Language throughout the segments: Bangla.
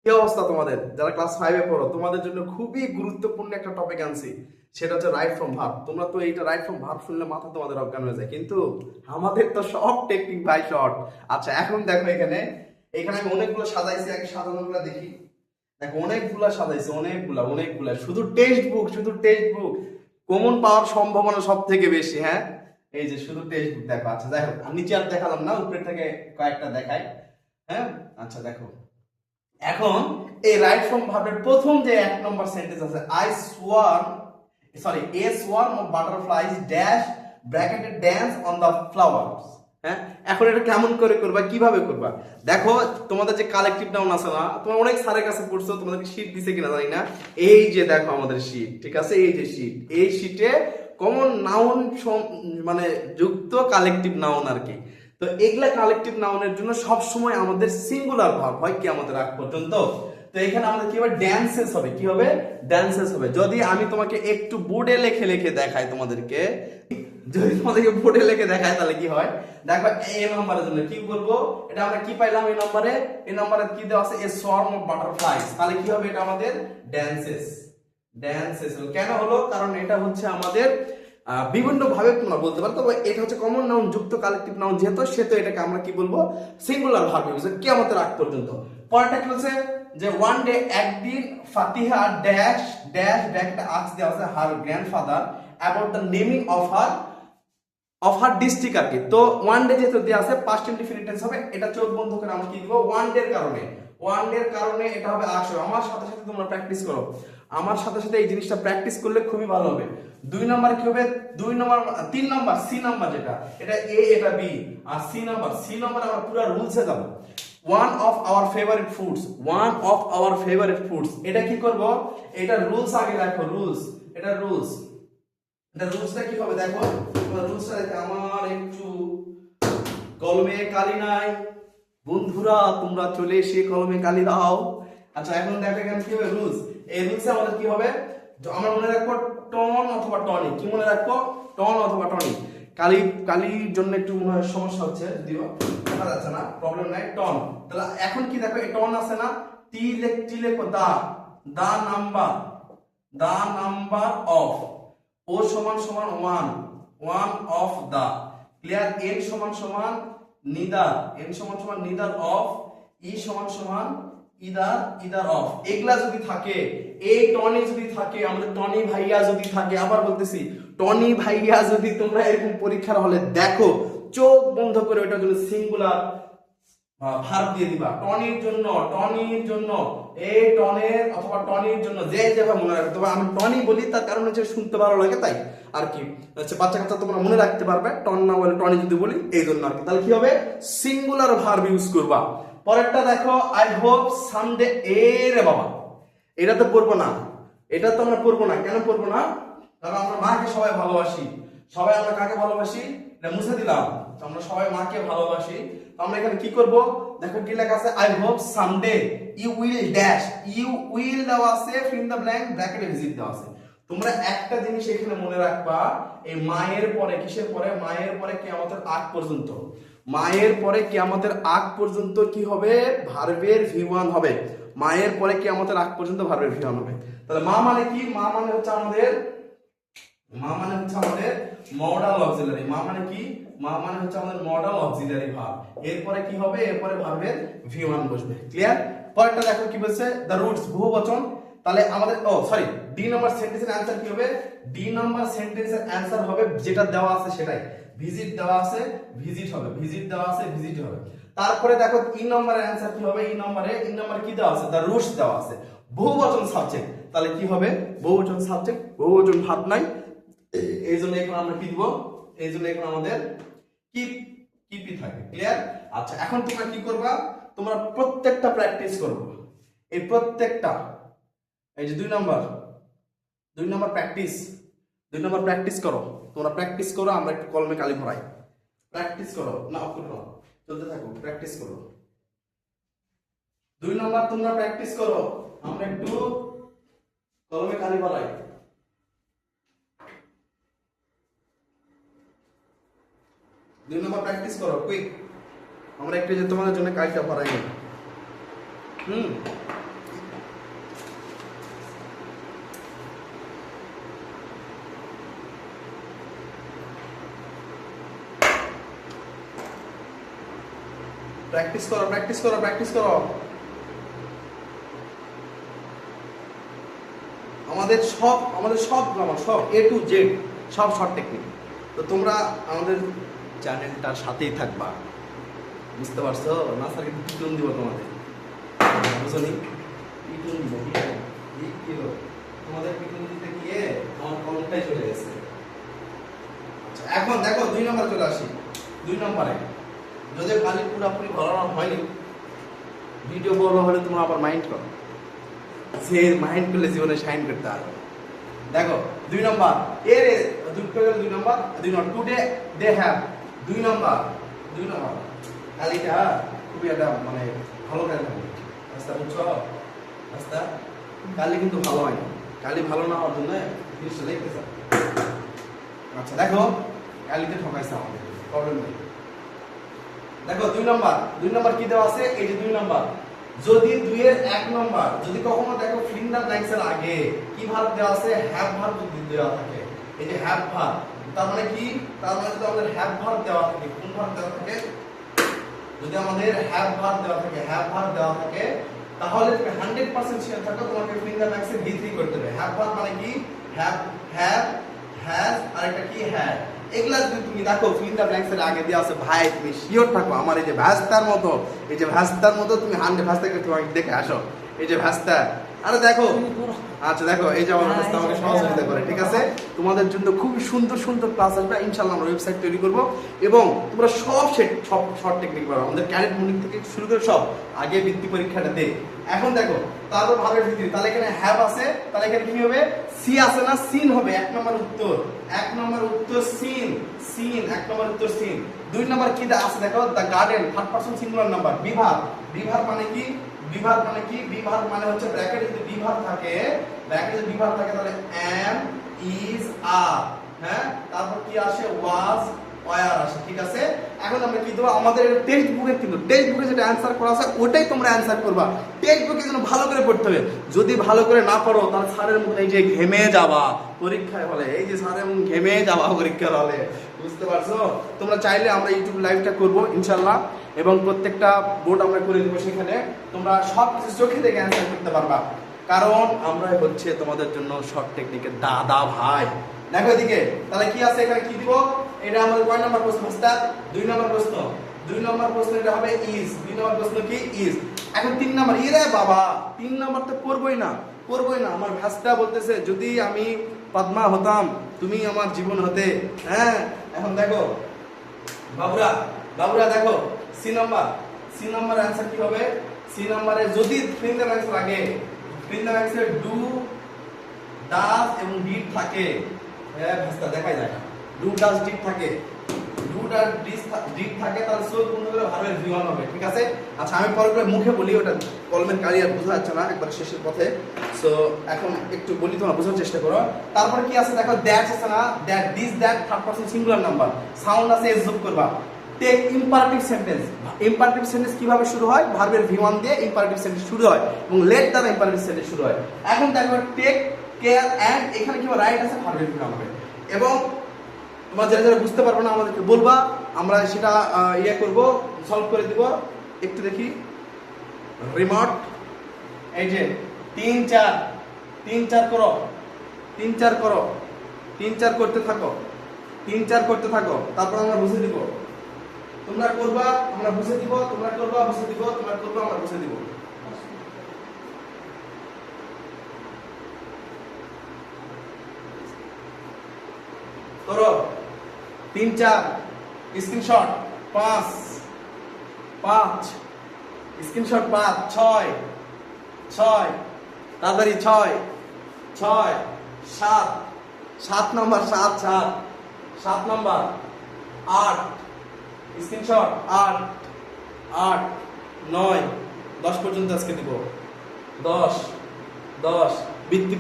কি অবস্থা তোমাদের যারা ক্লাস 5 এ পড়ো? তোমাদের জন্য খুবই গুরুত্বপূর্ণ একটা টপিক আনছি, সেটা হচ্ছে রাইট ফ্রম ভার্ব। তোমরা তো এইটা রাইট ফ্রম ভার্ব শুনলে মাথা তোমাদের অজ্ঞান হয়ে যায়, কিন্তু আমাদের তো সব টেকনিক ভাই শর্ট। আচ্ছা, এখন দেখো এখানে এখানে আমি অনেকগুলো সাজাইছি, আগে সাজানোগুলো দেখি। দেখো অনেকগুলা সাজাইছি, অনেকগুলা শুধু টেক্সট বুক কমন পাওয়ার সম্ভাবনা সব থেকে বেশি। হ্যাঁ, এই যে শুধু টেক্সট বুক দেখো। আচ্ছা যাই হোক, নিচে আর দেখালাম না, উপরে থেকে কয়েকটা দেখাই। হ্যাঁ, আচ্ছা দেখো এখন এই রাইট ফ্রম ভার্বের প্রথম যে এক নম্বর সেন্টেন্স আছে, a swarm of butterflies dash ব্র্যাকেটে ড্যান্স অন দ্য ফ্লাওয়ার্স। হ্যাঁ, এখন এটা কেমন করে করবা, কিভাবে করবা? দেখো তোমাদের যে কালেকটিভ নাউন আছে না, তোমরা অনেক স্যারের কাছে পড়ছো, তোমাদেরকে শীট দিছে কিনা জানি না। এই যে দেখো আমাদের শীট, ঠিক আছে, এই যে শীট, এই শীটে কমন নাউন মানে যুক্ত কালেকটিভ নাউন আর কি। তো এগুলা কালেকটিভ নাউনের জন্য সব সময় আমাদের সিঙ্গুলার ভার্ব হয় কি আমাদের আগ পর্যন্ত। তো এখানে আমাদের কি হবে, ড্যান্সেস হবে। কি হবে? ড্যান্সেস হবে। যদি আমি তোমাকে একটু বোর্ডে লিখে লিখে দেখাই তোমাদেরকে, যদি তোমাদেরকে বোর্ডে লিখে দেখাই তাহলে কি হয় দেখো। এই নম্বরের জন্য কি বলবো, এটা আমরা কি পাইলাম এই নম্বরে? এই নম্বরে কি দেওয়া আছে? A swarm of butterflies. তাহলে কি হবে? এটা আমাদের ড্যান্সেস। ড্যান্সেস কেন হলো? কারণ এটা হচ্ছে আমাদের বিভিন্ন ভাবে তোমরা বলতে পারো, তবে এটা হচ্ছে কমন নাউন যুক্ত কালেকটিভ নাউন যেহেতু, সেহেতু এটাকে আমরা কি বলবো, সিঙ্গুলার ভার্ব ইউজ কিয়ামতের আগ পর্যন্ত। পরেরটা কি বলছে যে ওয়ান ডে, একদিন, ফাতিহা ড্যাশ ড্যাশ ব্র্যাকেটে আস্ক দেওয়া আছে her grandfather about the naming of her district আর কি। তো ওয়ান ডে যেহেতু দেওয়া আছে, পাস্ট ইনডিফিনিট টেন্স হবে। এটা চোখ বন্ধ করে আমরা কি দিব, ওয়ান ডে এর কারণে, এটা হবে আসো। আমার সাথে সাথে তোমরা প্র্যাকটিস করো, আমার সাথে সাথে এই জিনিসটা প্র্যাকটিস করলে খুবই ভালো হবে। দুই নাম্বার কি হবে, তিন নাম্বার সি নাম্বার যেটা, এটা এ এটা বি, আর সি নাম্বার আমরা পুরো রুলসে যাব। One of our favourite foods, এটা কি করব, এটা রুলস আগে রাখো, রুলসটা কি হবে দেখো। রুলসটা দেখো, আমার একটু কলমে কালি নাই, বন্ধুরা তোমরা চলে এসে কলমে কালি দাও। আচ্ছা এখন দেখো এখানে কি হবে রুলস। এই রুলসে আমাদের কি হবে, আমরা মনে রাখবো টন অথবা টনি। কি মনে রাখবো? টন অথবা টনি। কালির জন্য একটু মনে হয় সমস্যা হচ্ছে, যদিও দেখা যাচ্ছে না, প্রবলেম নাই। টন, তাহলে এখন কি দেখো, এই টন আছে না, টি লেখো দা নাম্বার অফ, ও সমান সমান one of the, clear. N সমান সমান নিদার অফ, ই সমান সমান ইদার অফ। এগুলা যদি থাকে, এই টনি যদি থাকে, আমাদের টনি ভাইয়া যদি থাকে, আবার বলতেছি টনি ভাইয়া যদি তোমরা এরকম পরীক্ষার হলে দেখো, চোখ বন্ধ করে ওটার জন্য সিঙ্গুলার ভার্ব দিয়ে দিবা। টনির জন্য এই টনের অথবা টনির জন্য যে যেভাবে মনে রাখবে। তবে আমি টনি বলি তার কারণ হচ্ছে শুনতে ভালো লাগে, তাই আর কি হচ্ছে বাচ্চা কাচ্চা তোমরা মনে রাখতে পারবে। টন না বলে টনি যদি বলি, এই জন্য আর কি। তাহলে কি হবে, সিঙ্গুলার ভার্ব ইউজ করবা। পরেরটা দেখো, আই হোপ সামডে। এ রে বাবা, এটা তো পড়বো না, কেন পড়বো না? কারণ আমরা মাকে সবাই ভালোবাসি। সবাই আমরা কাকে ভালোবাসি? এটা মুছে দিলাম। আমরা সবাই মাকে ভালোবাসি। তো আমরা এখানে কি করব দেখো, কি লেখা আছে, I hope someday you will dash, you will দেওয়া আছে, ফিল ইন দ্য ব্ল্যাঙ্ক, ব্র্যাকেটে ভিজিট দেওয়া আছে। তোমরা একটা জিনিস এখানে মনে রাখবা, এই মায়ের পরে কিসের পরে, মায়ের পরে কিয়ামতের আগ পর্যন্ত, কি হবে, ভার্বের V1 হবে। মায়ের পরে কিয়ামতের আগ পর্যন্ত ভার্বের V1 হবে। তাহলে মা মানে কি? মা মানে হচ্ছে আমাদের মডাল অক্সিলারি। মা মানে কি? মা মানে হচ্ছে আমাদের মডাল অক্সিলারি ভার্ব। এরপরে কি হবে, এরপরে ভার্বের V1 বসবে। ক্লিয়ার? পরেরটা দেখো কি বলছে, দ্য রুটস বহুবচন। তাহলে আমাদের ডি নাম্বার সেন্টেন্সের অ্যানসার কি হবে? ডি নাম্বার সেন্টেন্সের অ্যানসার হবে যেটা দেওয়া আছে সেটাই। ভিজিট দেওয়া আছে, ভিজিট হবে। তারপরে দেখো ই নম্বরের অ্যানসার কি হবে? ই নম্বরে কি দেওয়া আছে? দ্য রুটস দেওয়া আছে। বহুবচন সাবজেক্ট, তাহলে কি হবে? বহুবচন সাবজেক্ট, বহুবচন ভাব নাই। এই জন্য এখন আমরা কি দিব? এই জন্য এখন আমাদের কিপি থাকে। ক্লিয়ার? আচ্ছা এখন তোমরা কি করবা, তোমরা প্রত্যেকটা প্র্যাকটিস করবে। এই প্রত্যেকটা, এই যে দুই নাম্বার প্র্যাকটিস করো। তোমরা প্র্যাকটিস করো, আমরা একটু কলমে কালি ভরাই। প্র্যাকটিস করো, না করো, চলতে থাকো, প্র্যাকটিস করো। দুই নাম্বার তোমরা প্র্যাকটিস করো, আমরা একটু কলমে কালি ভরাই। দুই নম্বর প্র্যাকটিস করো, কুইক। আমরা একটু যে তোমাদের জন্য কাজটা ভরাই। প্র্যাকটিস করো, প্র্যাকটিস করো, প্র্যাকটিস করো। আমাদের সব গ্রামার, সব A to Z, সব শর্ট টেকনিক। তো তোমরা আমাদের চ্যানেলটার সাথেই থাকবা, বুঝতে পারছো? না স্যার কিন্তু পিটুন দিব তোমাদের, বুঝলি? পিটুন দিব, কি হলো? তোমাদের পিটুন দিতে গিয়ে আমার কলমটাই চলে গেছে। আচ্ছা, এখন দেখো 2 নম্বরে চলে আসি। 2 নম্বরে যদিও কালি পুরোপুরি বলানো হয়নি, ভিডিও বড় হলে তোমরা আবার মাইন্ড করো, যে মাইন্ড করলে জীবনে শাইন করতে পারবে। দেখো 2 নম্বর এর 2 নম্বর টুডে দে হ্যাভ 2 নম্বর কালিটা খুবই একটা মানে ভালো কাজ হবে। রাস্তা বুঝছো? রাস্তা কালি কিন্তু ভালো হয় না, কালি ভালো না হওয়ার জন্য জিনিসটা লিখতেছে। আচ্ছা দেখো কালিতে ঠকাইছে আমাদের, প্রবলেম নেই। দেখো 2 নম্বর কি দেওয়া আছে? এই যে 2 নম্বর, যদি 2 এর 1 নম্বর যদি কখনো দেখো ফিল দ্য ব্ল্যাঙ্কস এর আগে কি ভার্ব দেওয়া আছে, হ্যাভ ভার্ব যদি দেওয়া থাকে, এই যে হ্যাভ ভার্ব, তার মানে কি? তার মানে যদি আমাদের হ্যাভ ভার্ব দেওয়া থাকে, কোন ভার্ব দেওয়া থাকে? যদি আমাদের হ্যাভ ভার্ব দেওয়া থাকে তাহলে তুমি 100% শিওর থাকো তোমাকে ফিল দ্য ব্ল্যাঙ্কস এর V3 করতে হবে। হ্যাভ ভার্ব মানে কি? হ্যাভ, হ্যাজ, আর একটা কি হ্যাড। এগুলা যদি তুমি দেখো ফিল দ্য ব্ল্যাঙ্কস এর আগে দেওয়া আছে, ভাই তুমি শিওর থাকো আমার এই যে ভাস্তার মতো, তুমি 100 ভাস্তাকে তুমি দেখে আসো, এই যে ভাস্তা। আরে দেখো, আচ্ছা দেখো এই যে আমার ভাস্তা আমাকে সহযোগিতা করে, ঠিক আছে? তোমাদের জন্য খুব সুন্দর সুন্দর ক্লাস আসবে ইনশাআল্লাহ। আমরা ওয়েবসাইট তৈরি করব এবং তোমরা সব শর্ট টেকনিক পারো, আমাদের ক্যাডেট মর্নিং থেকে শুরু করে সব। আগে বৃত্তি পরীক্ষাটা দে। এখন দেখো তারপর ভাবের ভিত্তি, তাহলে এখানে হ্যাভ আছে, তাহলে এখানে কি হবে? সি আছে না, সিন হবে। 1 নম্বর উত্তর সিন, 1 নম্বর উত্তর সিন। 2 নম্বর কি আছে দেখো, the garden, third person singular number. Beaver মানে কি? বিভার মানে হচ্ছে ব্র্যাকেটে যদি বিভার থাকে, তাহলে am, is, are, হ্যাঁ? তারপর কি আসে? was, were আসে, ঠিক আছে? এখন আমরা কি দেব? আমাদের টেক্সট বুকে যেটা অ্যানসার করা আছে ওটাই তোমরা অ্যানসার করবা। টেক্সট বুকে যেন ভালো করে পড়তে হবে। যদি ভালো করে না পড়ো তাহলে স্যারের মুখে এই যে ঘেমে যাবা পরীক্ষায় হলে, এই যে স্যারের মুখে ঘেমে যাবা পরীক্ষার হলে, বুঝতে পারছো? তোমরা চাইলে আমরা ইউটিউব লাইভটা করব ইনশাআল্লাহ, এবং প্রত্যেকটা বোর্ড আমরা করে দেবো, সেখানে তোমরা সব কিছু চোখে দেখে অ্যানসার করতে পারবা, কারণ আমরা হচ্ছে তোমাদের জন্য শর্ট টেকনিকের দাদা ভাই। দেখো এদিকে তাহলে কি আছে, এখানে কি দিব? এটা আমাদের কয় নাম্বার প্রশ্ন? 2 নম্বর প্রশ্ন। 2 নম্বর প্রশ্ন এটা হবে ইজ। 2 নম্বর প্রশ্ন কি? ইজ। এখন 3 নম্বর, ইরে বাবা 3 নম্বর তো পড়বই না। আমার ভাস্তা বলতেছে যদি আমি পদ্মা হতাম তুমি আমার জীবন হতে, হ্যাঁ? এখন দেখো বাবুরা দেখো সি নাম্বার आंसर কি হবে? সি নম্বরে যদি ফিল দ্য ব্ল্যাঙ্কস লাগে, ফিল দ্য ব্ল্যাঙ্কস এ ডু, ডাজ এবং ডিড থাকে, হ্যাঁ ভাস্তা দেখাই যায় না, ডু ডাজ ডিড থাকে, তাহলে সো কোন হলে ভার্বের V1 হবে, ঠিক আছে? আচ্ছা আমি পরে করে মুখে বলি, ওটা কলমের কালি আর বোঝা যাচ্ছে না একবার শেষের পথে, সো এখন একটু বলি তোমরা বোঝার চেষ্টা করো। তারপর কি আছে দেখো, দ্যাট আছে না, that, this, that third person singular number, sound আছে এস যোগ করবা। টেক ইম্পারেটিভ সেন্টেন্স কিভাবে শুরু হয়? ভার্বের V1 দিয়ে ইম্পারেটিভ সেন্টেন্স শুরু হয় এবং লেট দ্বারা ইম্পারেটিভ সেন্টেন্স শুরু হয়। এখন দেখো টেক কেয়ার এন্ড, এখানে কি রাইট আছে, ভার্বের V1 হবে। এবং তোমরা যারা বুঝতে পারবে না আমাদেরকে বলবা, আমরা সেটা করব, সলভ করে দিব। একটু দেখি রিমোট, এই যে 3 4 করো, 3 4 করতে থাকো, তারপর আমরা বুঝে দিব। তোমরা করবা, আমরা বুঝে দিব, তোমরা করবা, বুঝে দিব, তোমরা করবা, আমরা বুঝে দিব। করো 3 4 স্ক্রিনশট, 5 স্ক্রিনশট, 5 6 তাড়াতাড়ি 6 7 নাম্বার, 7 নাম্বার, 8 স্ক্রিনশট, 8 9 10 পর্যন্ত আজকে দিব। 10 বৃত্তি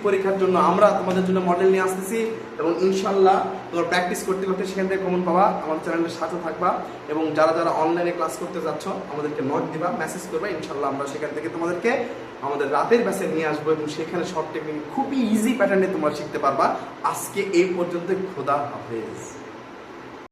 পরীক্ষার জন্য আমরা তোমাদের জন্য মডেল নিয়ে আসতেছি, এবং ইনশাআল্লাহ তোমরা প্র্যাকটিস করতে সেখান থেকে কমন পাবা। আমাদের চ্যানেলের সাথে থাকবা, এবং যারা অনলাইনে ক্লাস করতে যাচ্ছ আমাদেরকে নোট দিবা, মেসেজ করবা, ইনশাআল্লাহ আমরা সেখান থেকে তোমাদেরকে আমাদের রাতের ব্যাচে নিয়ে আসবো, এবং সেখানে শর্ট টেকনিক খুবই ইজি প্যাটার্নে তোমরা শিখতে পারবা। আজকে এই পর্যন্ত, খোদা হাফেজ।